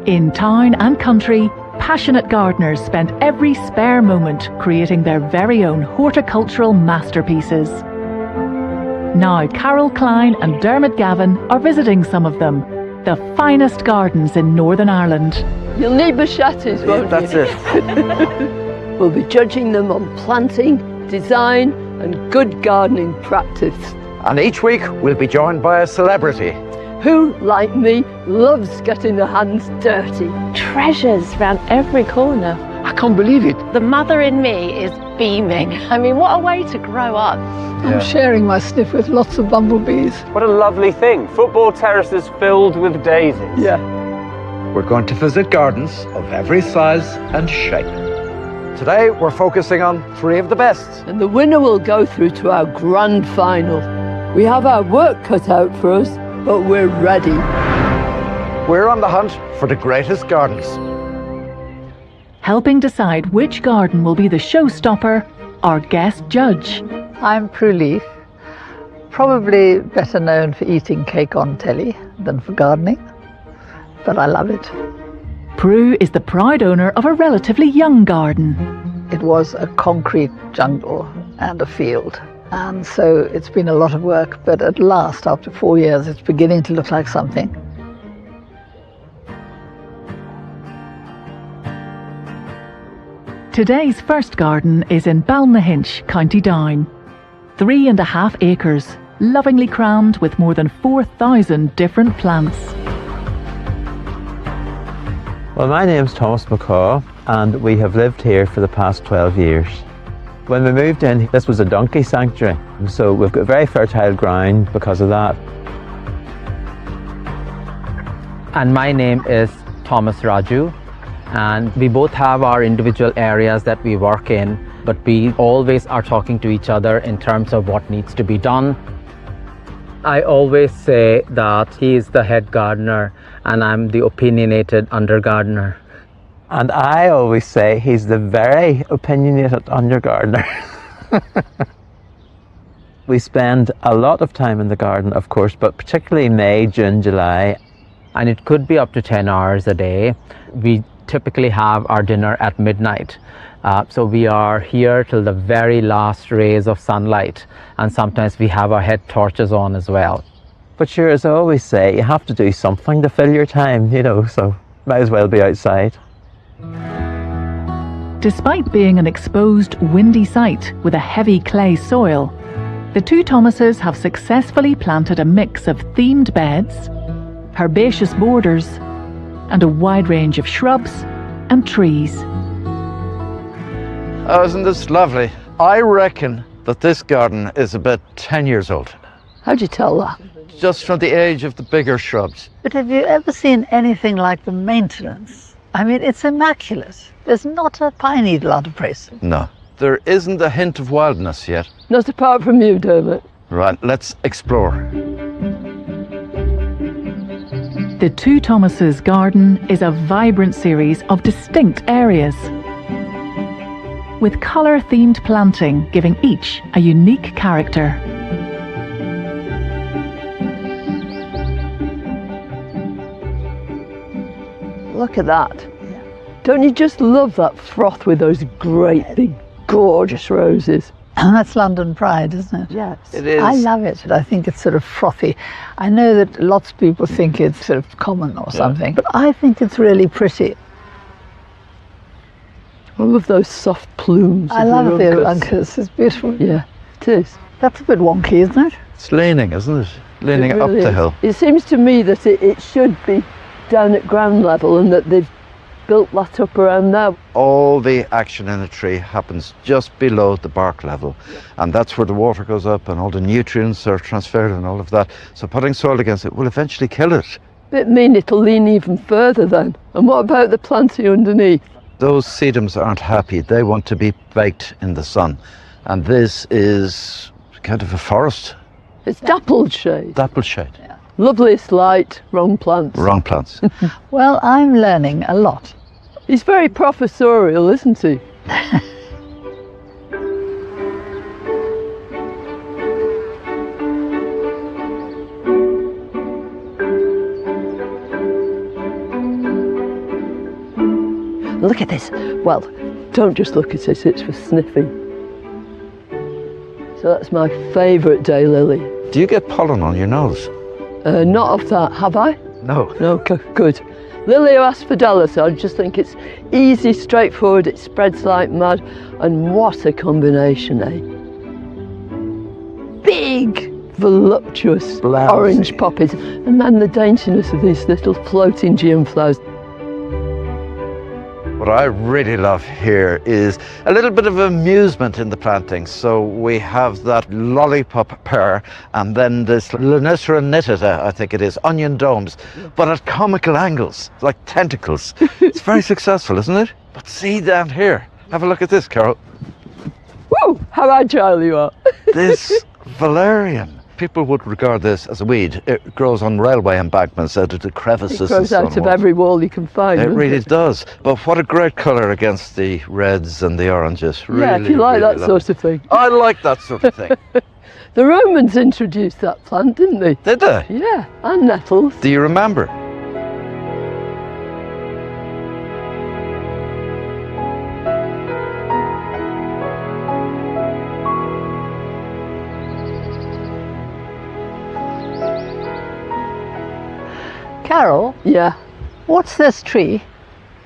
In town and country, passionate gardeners spend every spare moment creating their very own horticultural masterpieces. Now Carol Klein and Dermot Gavin are visiting some of them, the finest gardens in Northern Ireland. You'll need machetes, won't That's you? it. We'll be judging them on planting, design and good gardening practice. And each week we'll be joined by a celebrity. Who, like me, loves getting their hands dirty. Treasures around every corner. I can't believe it. The mother in me is beaming. I mean, what a way to grow up. I'm sharing my sniff with lots of bumblebees. What a lovely thing. Football terraces filled with daisies. Yeah. We're going to visit gardens of every size and shape. Today we're focusing on 3 of the best. And the winner will go through to our grand final. We have our work cut out for us, but we're ready. We're on the hunt for the greatest gardens. Helping decide which garden will be the showstopper, our guest judge. I'm Prue Leaf, probably better known for eating cake on telly than for gardening, but I love it. Prue is the proud owner of a relatively young garden. It was a concrete jungle and a field, and so it's been a lot of work, but at last, after 4 years, it's beginning to look like something. Today's first garden is in Balnahinch, County Down. 3.5 acres, lovingly crammed with more than 4,000 different plants. Well, my name's Thomas McCaw and we have lived here for the past 12 years. When we moved in, this was a donkey sanctuary, so we've got very fertile ground because of that. And my name is Thomas Raju, and we both have our individual areas that we work in, but we always are talking to each other in terms of what needs to be done. I always say that he is the head gardener and I'm the opinionated under gardener. And I always say he's the very opinionated under gardener. We spend a lot of time in the garden, of course, but particularly May, June, July. And it could be up to 10 hours a day. We typically have our dinner at midnight. So we are here till the very last rays of sunlight, and sometimes we have our head torches on as well. But sure, as I always say, you have to do something to fill your time, you know, so might as well be outside. Despite being an exposed, windy site with a heavy clay soil, the two Thomases have successfully planted a mix of themed beds, herbaceous borders, and a wide range of shrubs and trees. Oh, isn't this lovely? I reckon that this garden is about 10 years old. How'd you tell that? Just from the age of the bigger shrubs. But have you ever seen anything like the maintenance? I mean, it's immaculate. There's not a pine needle out of place. No, there isn't a hint of wildness yet. Not apart from you, Dermot. Right, let's explore. The two Thomases' garden is a vibrant series of distinct areas, with colour-themed planting giving each a unique character. Look at that. Don't you just love that froth with those great big gorgeous roses? And that's London pride, isn't it? Yes. It is. I love it. I think it's sort of frothy. I know that lots of people think it's sort of common or something, but I think it's really pretty. I love those soft plumes. I of love the Uruncus. Uruncus. It's beautiful. Yeah, it is. That's a bit wonky, isn't it? It's leaning, isn't it? Leaning It up really the is. hill. It seems to me that it should be down at ground level and that they've built that up around there. All the action in a tree happens just below the bark level, and that's where the water goes up and all the nutrients are transferred and all of that. So putting soil against it will eventually kill it. It mean it'll lean even further then. And what about the planting underneath? Those sedums aren't happy. They want to be baked in the sun. And this is kind of a forest. It's dappled shade. Dappled shade. Loveliest light, wrong plants. Wrong plants. Well, I'm learning a lot. He's very professorial, isn't he? Look at this. Well, don't just look at it, it's for sniffing. So that's my favourite daylily. Do you get pollen on your nose? Not off that, have I? No. No, good. Lilia asphodelis, I just think it's easy, straightforward, it spreads like mad, and what a combination, eh? Big, voluptuous Blousy. orange poppies, and then the daintiness of these little floating geum flowers. What I really love here is a little bit of amusement in the planting. So we have that lollipop pear and then this Lonicera nitida, I think it is, onion domes, but at comical angles, like tentacles. It's very successful, isn't it? But see down here, have a look at this, Carol. Whoa, how agile you are. This valerian. People would regard this as a weed. It grows on railway embankments out of the crevices. It grows and out so of on. every wall you can find. It doesn't really does. But what a great colour against the reds and the oranges. Really, Yeah, if you like really that lovely. sort of thing. I like that sort of thing. The Romans introduced that plant, didn't they? Did they? Yeah, and nettles. Do you remember? Carol, Yeah, what's this tree?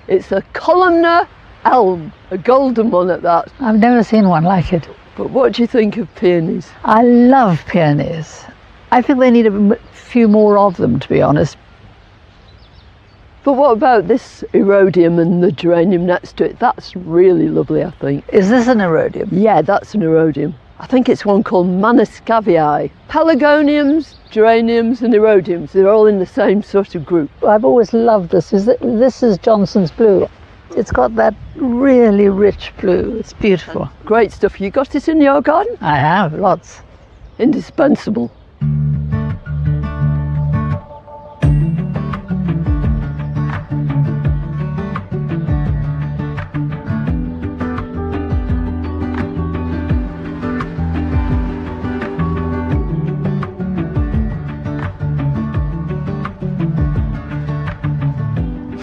it's a columnar elm, a golden one at that. I've never seen one like it. But what do you think of peonies? I love peonies. I think they need a few more of them, to be honest. But what about this erodium and the geranium next to it? That's really lovely, I think. Is this an erodium? Yeah, that's an erodium. I think it's one called Maniscaviae. Pelargoniums, geraniums and erodiums, they're all in the same sort of group. I've always loved this. This is Johnson's blue. It's got that really rich blue. It's beautiful. Great stuff. You got it in your garden? I have, lots. Indispensable.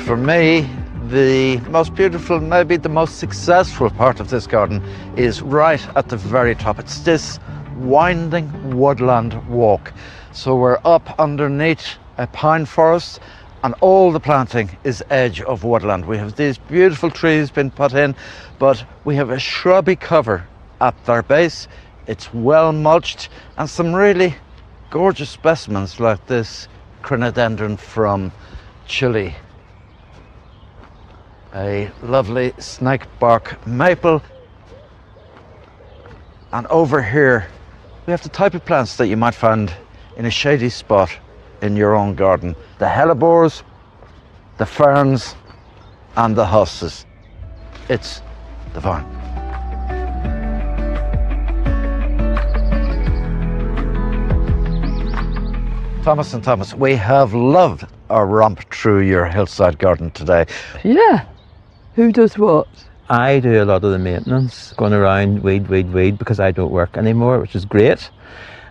For me, the most beautiful, maybe the most successful part of this garden is right at the very top. It's this winding woodland walk. So we're up underneath a pine forest and all the planting is edge of woodland. We have these beautiful trees been put in, but we have a shrubby cover at their base. It's well mulched and some really gorgeous specimens like this crenodendron from Chile. A lovely snakebark maple. And over here, we have the type of plants that you might find in a shady spot in your own garden. The hellebores, the ferns, and the hostas. It's divine. Thomas and Thomas, we have loved our romp through your hillside garden today. Yeah. Who does what? I do a lot of the maintenance, going around weed, because I don't work anymore, which is great.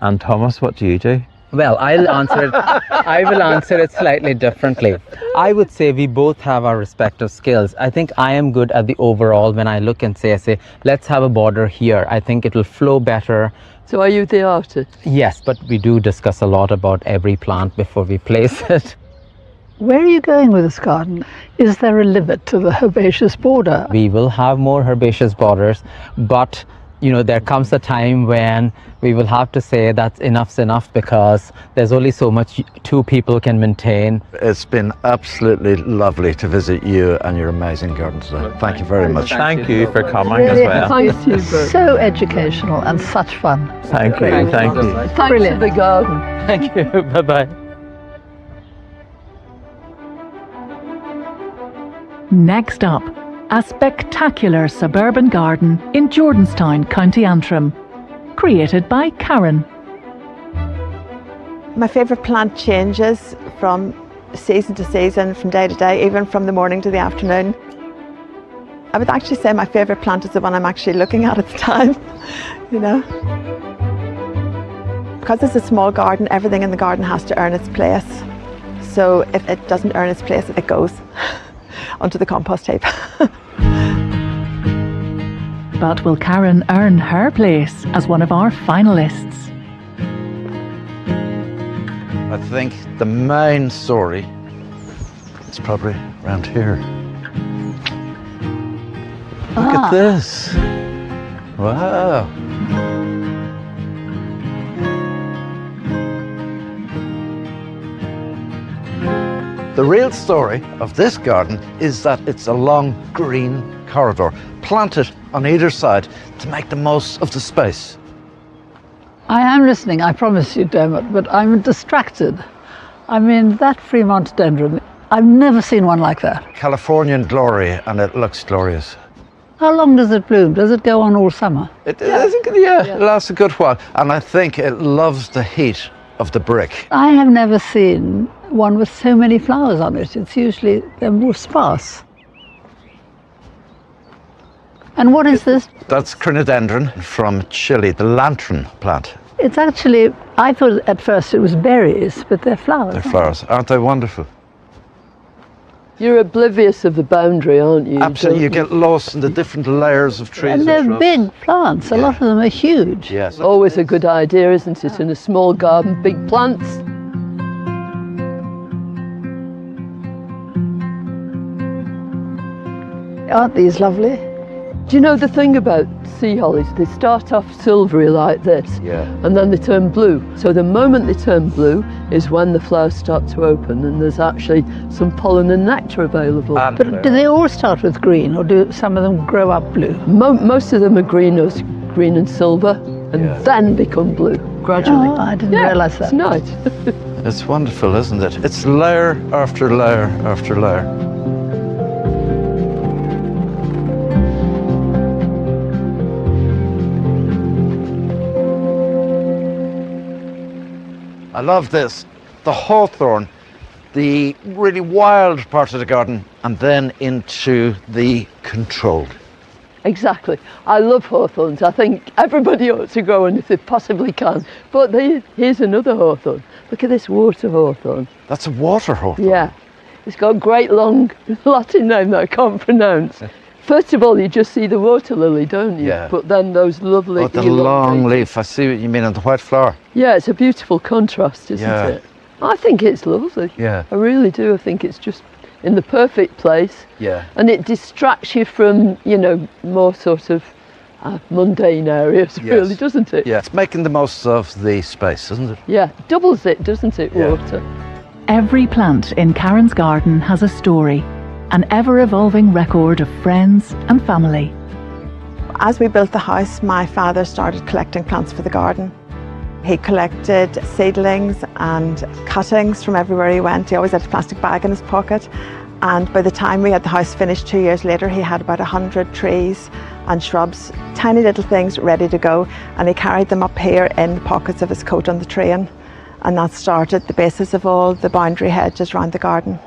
And Thomas, what do you do? Well, I'll answer it. I will answer it slightly differently. I would say we both have our respective skills. I think I am good at the overall. When I look and say, let's have a border here. I think it will flow better. So are you the artist? Yes, but we do discuss a lot about every plant before we place it. Where are you going with this garden? Is there a limit to the herbaceous border? We will have more herbaceous borders, but there comes a time when we will have to say that enough's enough, because there's only so much two people can maintain. It's been absolutely lovely to visit you and your amazing garden today. Thank you very much. Thank you for coming as Really, well. Thank you both. So educational and such fun. Thank you, thank you. Thanks for Brilliant. the garden. Thank you. Bye-bye. Next up, a spectacular suburban garden in Jordanstown, County Antrim, created by Karen. My favourite plant changes from season to season, from day to day, even from the morning to the afternoon. I would actually say my favourite plant is the one I'm actually looking at the time, Because it's a small garden, everything in the garden has to earn its place. So if it doesn't earn its place, it goes. onto the compost heap. But will Karen earn her place as one of our finalists? I think the main story is probably around here. Look at this. Wow. The real story of this garden is that it's a long green corridor planted on either side to make the most of the space. I am listening, I promise you, Dermot, but I'm distracted. I mean, that Fremont dendron, I've never seen one like that. Californian glory, and it looks glorious. How long does it bloom? Does it go on all summer? I think, it lasts a good while, and I think it loves the heat of the brick. I have never seen one with so many flowers on it. It's usually, they're more sparse. And what is this? That's crinodendron from Chile, the lantern plant. It's actually, I thought at first it was berries, but they're flowers. They're flowers, aren't they wonderful? You're oblivious of the boundary, aren't you? Absolutely, you get lost in the different layers of trees. And they're shrubs. big plants, a lot of them are huge. Yes. Always a good idea, isn't it? In a small garden, big plants. Aren't these lovely? Do you know the thing about sea hollies? They start off silvery like this, and then they turn blue. So the moment they turn blue is when the flowers start to open, and there's actually some pollen and nectar available. But do they all start with green, or do some of them grow up blue? Most of them are green and silver, and then become blue gradually. Oh, I didn't realise that. It's nice. It's wonderful, isn't it? It's layer after layer after layer. I love this. The hawthorn, the really wild part of the garden, and then into the controlled. Exactly. I love hawthorns. I think everybody ought to grow one if they possibly can. But here's another hawthorn. Look at this water hawthorn. That's a water hawthorn? Yeah. It's got a great long Latin name that I can't pronounce. First of all, you just see the water lily, don't you? Yeah. But then those lovely... Oh, the long leaf. I see what you mean, and the white flower. Yeah, it's a beautiful contrast, isn't it? I think it's lovely. Yeah. I really do. I think it's just in the perfect place. Yeah. And it distracts you from, you know, more sort of mundane areas, really, doesn't it? Yeah, it's making the most of the space, isn't it? Yeah, doubles it, doesn't it, water? Every plant in Karen's garden has a story, an ever-evolving record of friends and family. As we built the house, my father started collecting plants for the garden. He collected seedlings and cuttings from everywhere he went. He always had a plastic bag in his pocket. And by the time we had the house finished 2 years later, he had about 100 trees and shrubs, tiny little things ready to go. And he carried them up here in the pockets of his coat on the train. And that started the basis of all the boundary hedges around the garden.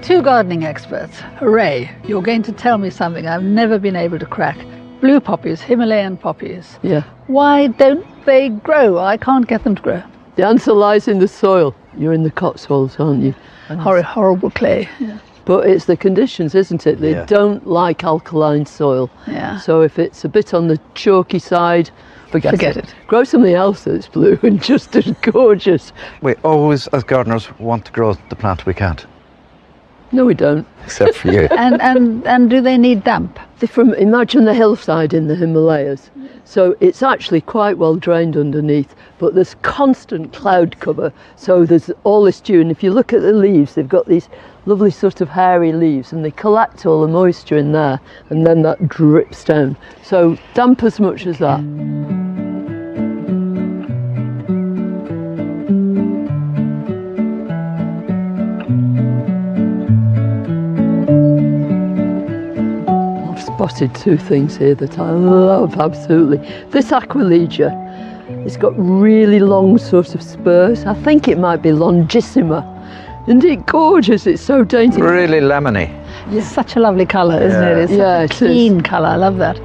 Two gardening experts. Hooray, you're going to tell me something I've never been able to crack. Blue poppies, Himalayan poppies. Yeah. Why don't they grow? I can't get them to grow. The answer lies in the soil. You're in the Cotswolds, aren't you? Horrible clay. Yeah. But it's the conditions, isn't it? They don't like alkaline soil. Yeah. So if it's a bit on the chalky side, forget it. Grow something else that's blue and just as gorgeous. We always, as gardeners, want to grow the plant we can't. No, we don't. Except for you. and do they need damp? Imagine the hillside in the Himalayas. So it's actually quite well drained underneath, but there's constant cloud cover. So there's all this dew, and if you look at the leaves, they've got these lovely sort of hairy leaves, and they collect all the moisture in there, and then that drips down. So damp as much as that. Spotted two things here that I love absolutely. This Aquilegia, it's got really long sort of spurs. I think it might be Longissima. Isn't it gorgeous? It's so dainty. Really lemony. It's such a lovely colour, isn't it? It's such a keen colour. I love that.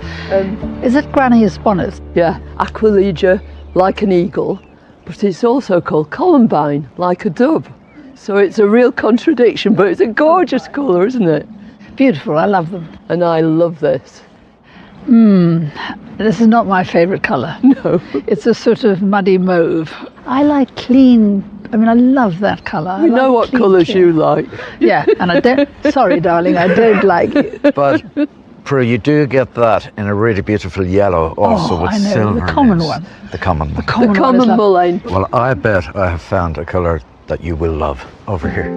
Is it Granny's bonnet? Yeah, Aquilegia, like an eagle, But it's also called columbine, like a dove. So it's a real contradiction, but it's a gorgeous colour, isn't it? Beautiful, I love them. And I love this. This is not my favourite colour. No. It's a sort of muddy mauve. I like clean, I mean, I love that colour. We know what colours you like. Yeah, and I don't, sorry darling, I don't like it. But Prue, you do get that in a really beautiful yellow also with I know, silver. the common leaves. one. The common one. The common mullein. Well, I bet I have found a colour that you will love over here.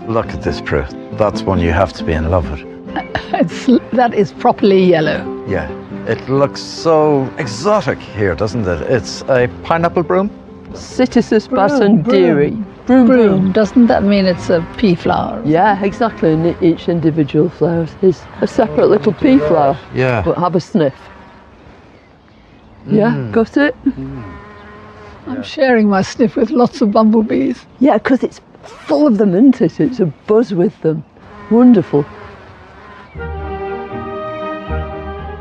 Look at this, Prue. That's one you have to be in love with. That is properly yellow. Yeah, it looks so exotic here, doesn't it? It's a pineapple broom. Cytisus basandiri. Broom. Doesn't that mean it's a pea flower? Yeah, exactly. And each individual flower is a separate little pea flower. Yeah. But have a sniff. Yeah, got it? I'm sharing my sniff with lots of bumblebees. Yeah, because it's full of them, isn't it? It's a buzz with them. Wonderful.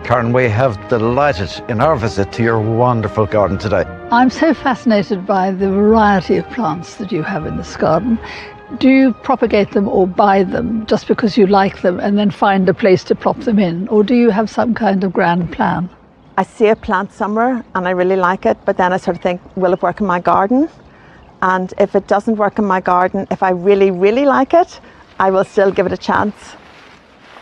Karen, we have delighted in our visit to your wonderful garden today. I'm so fascinated by the variety of plants that you have in this garden. Do you propagate them or buy them just because you like them and then find a place to plop them in? Or do you have some kind of grand plan? I see a plant somewhere and I really like it, but then I sort of think, will it work in my garden? And if it doesn't work in my garden, if I really, really like it, I will still give it a chance.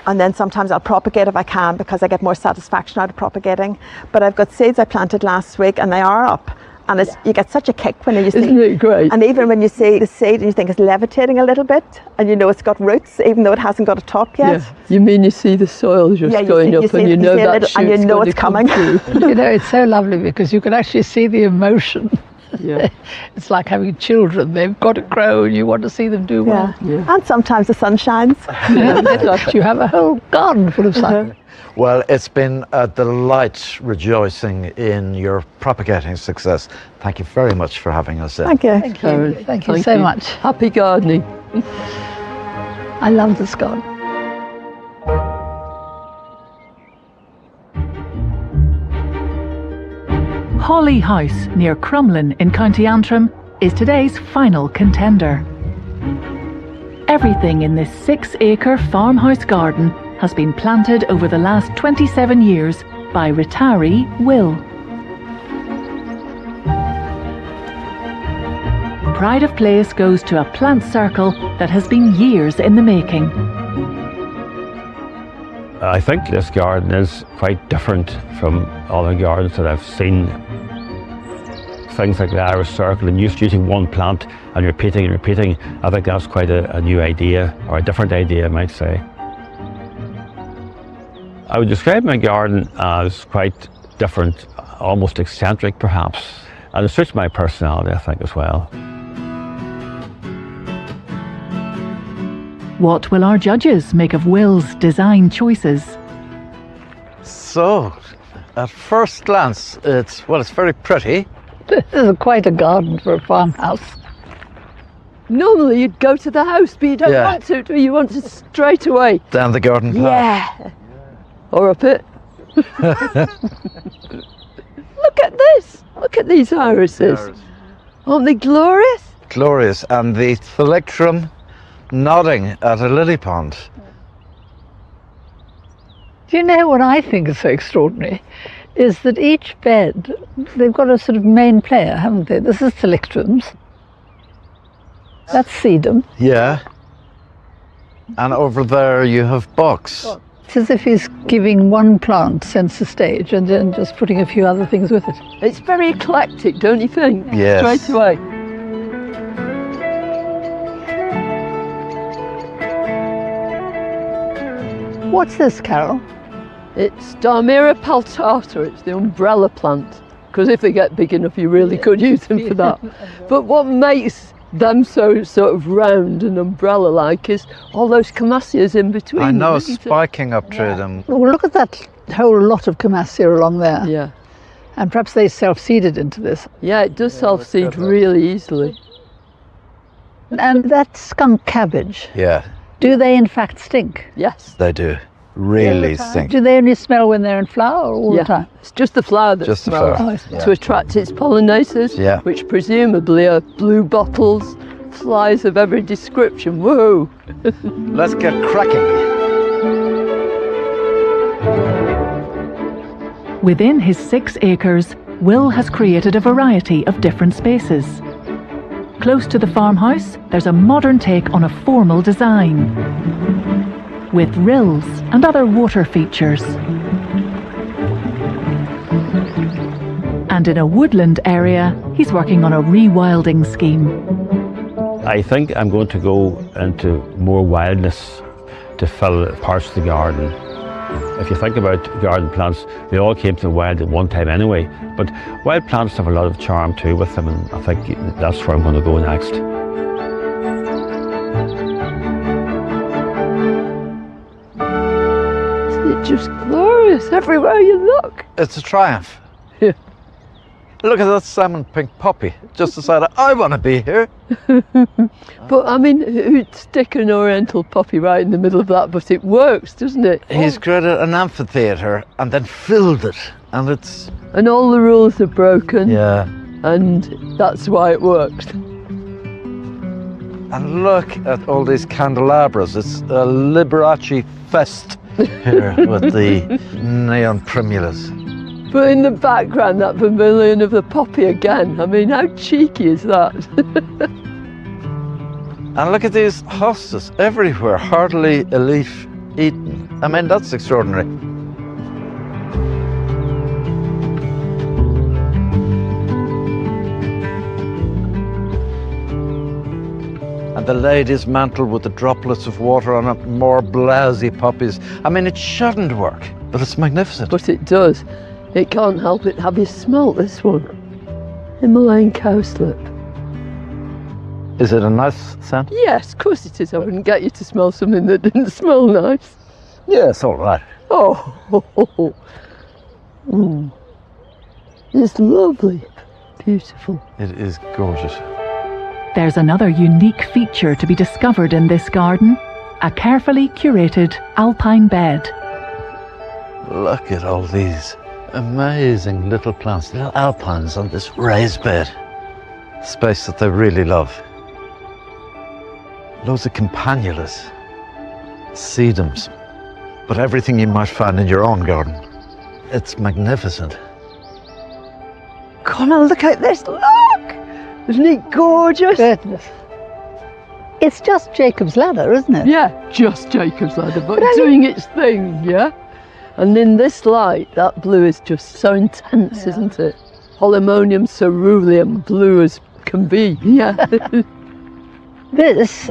And then sometimes I'll propagate if I can, because I get more satisfaction out of propagating. But I've got seeds I planted last week and they are up. And it's, you get such a kick when you see. Isn't it great? And even when you see the seed and you think it's levitating a little bit, and you know it's got roots, even though it hasn't got a top yet. Yeah. You mean you see the soil just going up and you know that shoot's and you know going it's to come coming. through. You know, it's so lovely because you can actually see the emotion. Yeah. It's like having children. They've got to grow and you want to see them do well. Yeah. And sometimes the sun shines. You have a whole garden full of sun. Well, it's been a delight rejoicing in your propagating success. Thank you very much for having us in. Thank you. Karen, Thank you so much. Happy gardening. I love this garden. Hawley House near Crumlin in County Antrim is today's final contender. Everything in this 6-acre farmhouse garden has been planted over the last 27 years by retiree Will. Pride of place goes to a plant circle that has been years in the making. I think this garden is quite different from other gardens that I've seen. Things like the Irish circle and using one plant and repeating and repeating, I think that's quite a new idea, or a different idea I might say. I would describe my garden as quite different, almost eccentric perhaps, and it suits my personality I think as well. What will our judges make of Will's design choices? So, at first glance, it's very pretty. This is quite a garden for a farmhouse. Normally you'd go to the house, but you don't Yeah. want to, do you? You want to straight away. Down the garden path. Yeah. Or up it. Look at this. Look at these irises. Aren't they glorious? Glorious. And the thalictrum nodding at a lily pond. Do you know what I think is so extraordinary? Is that each bed, they've got a sort of main player, haven't they? This is thalictrums. That's sedum. Yeah. And over there you have box. It's as if he's giving one plant centre stage and then just putting a few other things with it. It's very eclectic, don't you think? Yes. Straight away. What's this, Carol? It's Darmira paltata, it's the umbrella plant. Because if they get big enough, you really could use them for that. But what makes them so sort of round and umbrella-like is all those camassias in between. I know, them, isn't it? spiking up through them. Well, look at that whole lot of camassia along there. Yeah. And perhaps they self-seeded into this. Yeah, it does self-seed really easily. And that skunk cabbage, Yeah, do they in fact stink? Yes. they do. really stink. Do they only smell when they're in flower all the time? It's just the flower that Just the smells flower. Oh, to attract its pollinators, Yeah. which presumably are blue bottles, flies of every description. Whoa! Let's get cracking. Within his 6 acres, Will has created a variety of different spaces. Close to the farmhouse, there's a modern take on a formal design, with rills and other water features. And in a woodland area, he's working on a rewilding scheme. I think I'm going to go into more wildness to fill parts of the garden. If you think about garden plants, they all came to the wild at one time anyway, but wild plants have a lot of charm too with them, and I think that's where I'm going to go next. It's just glorious everywhere you look. It's a triumph. Yeah. Look at that salmon pink poppy. Just decided I want to be here. But I mean, who'd stick an oriental poppy right in the middle of that? But it works, doesn't it? He's created an amphitheatre and then filled it, and it's And all the rules are broken. yeah. And that's why it works. And look at all these candelabras. It's a Liberace fest here with the neon primulas. But in the background, that vermilion of the poppy again. I mean, how cheeky is that? And look at these hostas everywhere, hardly a leaf eaten. I mean, that's extraordinary. And the lady's mantle with the droplets of water on it, more blousy poppies. I mean, it shouldn't work, but it's magnificent. But it does. It can't help it. Have you smelt this one? Himalayan cowslip. Is it a nice scent? Yes, of course it is. I wouldn't get you to smell something that didn't smell nice. Yeah, it's all right. Oh, It's lovely. Beautiful. It is gorgeous. There's another unique feature to be discovered in this garden, a carefully curated alpine bed. Look at all these amazing little plants, little alpines on this raised bed. Space that they really love. Loads of campanulas, sedums, but everything you might find in your own garden. It's magnificent. Come on, look at this. Look! Isn't it gorgeous? Goodness. It's just Jacob's ladder, isn't it? Yeah, just Jacob's ladder, but doing its thing, yeah? And in this light, that blue is just so intense, isn't it? Holymonium ceruleum, blue as can be, yeah. This,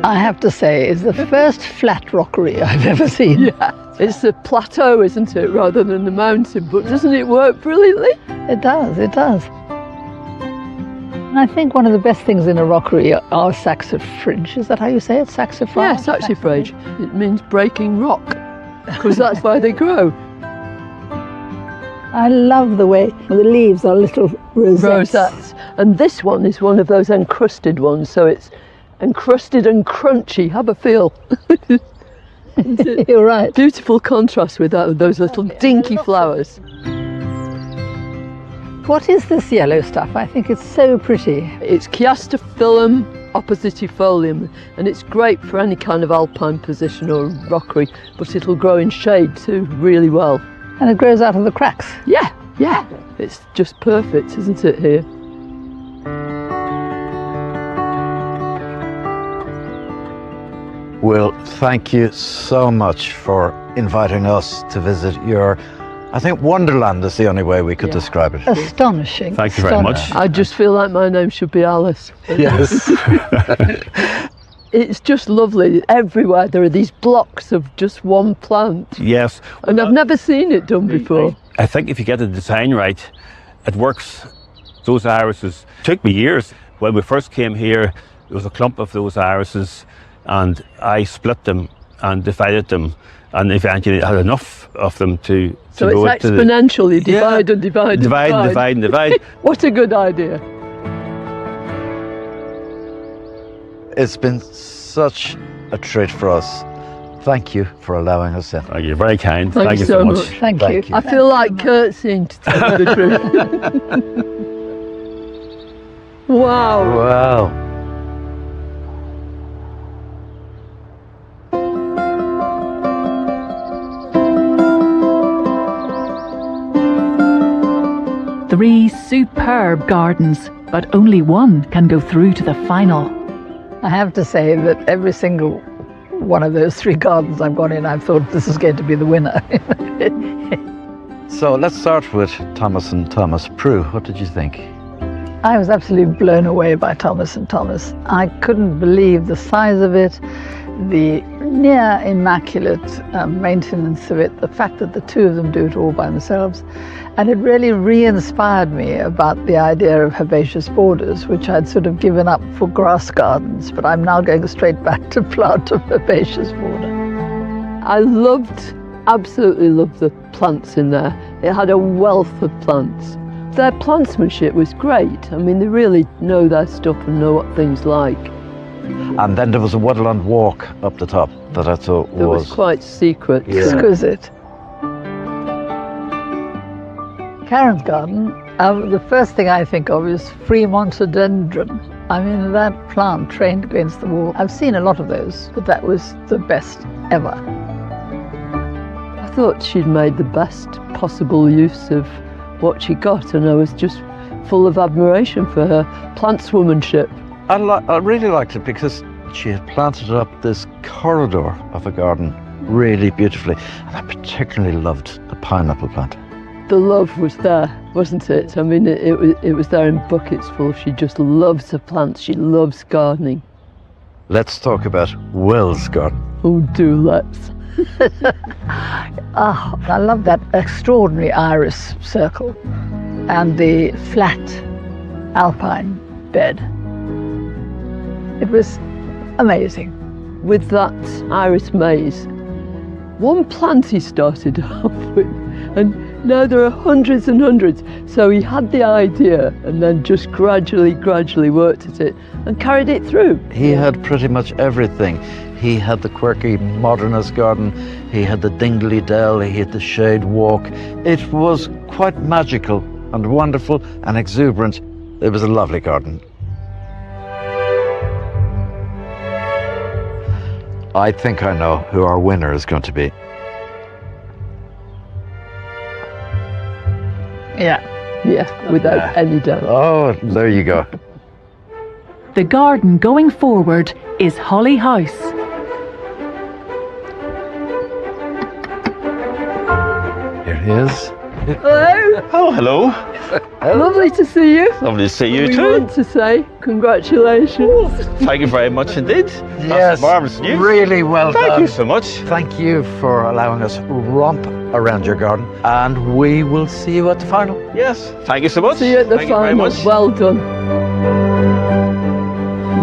I have to say, is the first flat rockery I've ever seen. Yeah, it's a plateau, isn't it, rather than the mountain, but doesn't it work brilliantly? It does, it does. And I think one of the best things in a rockery are saxifrage. Is that how you say it? Saxifrage? Yeah, saxifrage. It means breaking rock, because that's why they grow. I love the way the leaves are little rosettes. Rosettes. And this one is one of those encrusted ones, so it's encrusted and crunchy. Have a feel. You're right. Beautiful contrast with that, with those little dinky flowers. What is this yellow stuff? I think it's so pretty. It's Chiastophyllum oppositifolium, and it's great for any kind of alpine position or rockery, but it'll grow in shade too really well. And it grows out of the cracks. Yeah, yeah. It's just perfect, isn't it, here? Will, thank you so much for inviting us to visit your, I think Wonderland is the only way we could describe it. Astonishing. Thank you very much. I just feel like my name should be Alice. Yes. It's just lovely. Everywhere there are these blocks of just one plant. Yes. And I've never seen it done before. I think if you get the design right, it works. Those irises took me years. When we first came here, there was a clump of those irises, and I split them and divided them, and eventually I had enough of them to So go it's to the exponentially divide and divide and divide and divide and divide. What a good idea. It's been such a treat for us thank you for allowing us in. You're very kind. Thank you so much. Thank you. Thank you. I feel like curtsying, to tell you the truth. Wow. Wow. Three superb gardens, but only one can go through to the final. I have to say that every single one of those three gardens I've gone in, I've thought this is going to be the winner. So let's start with Thomas and Thomas. Prue, what did you think? I was absolutely blown away by Thomas and Thomas. I couldn't believe the size of it, the near immaculate maintenance of it, the fact that the two of them do it all by themselves. And it really re-inspired me about the idea of herbaceous borders, which I'd sort of given up for grass gardens, but I'm now going straight back to plant of herbaceous border. I absolutely loved the plants in there. It had a wealth of plants. Their plantsmanship was great. I mean, they really know their stuff and know what things like. And then there was a woodland walk up the top that I thought It was quite secret. Yeah. Exquisite. Karen's garden, the first thing I think of is Fremontodendron. I mean, that plant trained against the wall. I've seen a lot of those, but that was the best ever. I thought she'd made the best possible use of what she got, and I was just full of admiration for her plantswomanship. I really liked it because she had planted up this corridor of a garden really beautifully, and I particularly loved the pineapple plant. The love was there, wasn't it? I mean, it was there in buckets full. She just loves the plants. She loves gardening. Let's talk about Will's garden. Oh, do let's. I love that extraordinary iris circle and the flat alpine bed. It was amazing. With that iris maze, one plant he started off with, and now there are hundreds and hundreds. So he had the idea and then just gradually worked at it and carried it through. He had pretty much everything. He had the quirky modernist garden, he had the Dingley Dell, he had the shade walk. It was quite magical and wonderful and exuberant. It was a lovely garden. I think I know who our winner is going to be. Yeah, without any doubt. Oh, there you go. The garden going forward is Holly House. Here he is. Hello, Oh, hello. lovely to see you. Lovely to see you We too. want to say congratulations. Thank you very much indeed. Yes, That's marvellous news. really well Thank done. you so much. Thank you for allowing us romp around your garden, and we will see you at the final. Yes. Thank you so much. See you at the Thank you very final. much. Well done.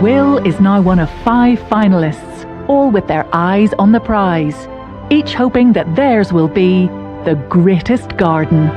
Will is now one of 5 finalists, all with their eyes on the prize, each hoping that theirs will be the greatest garden.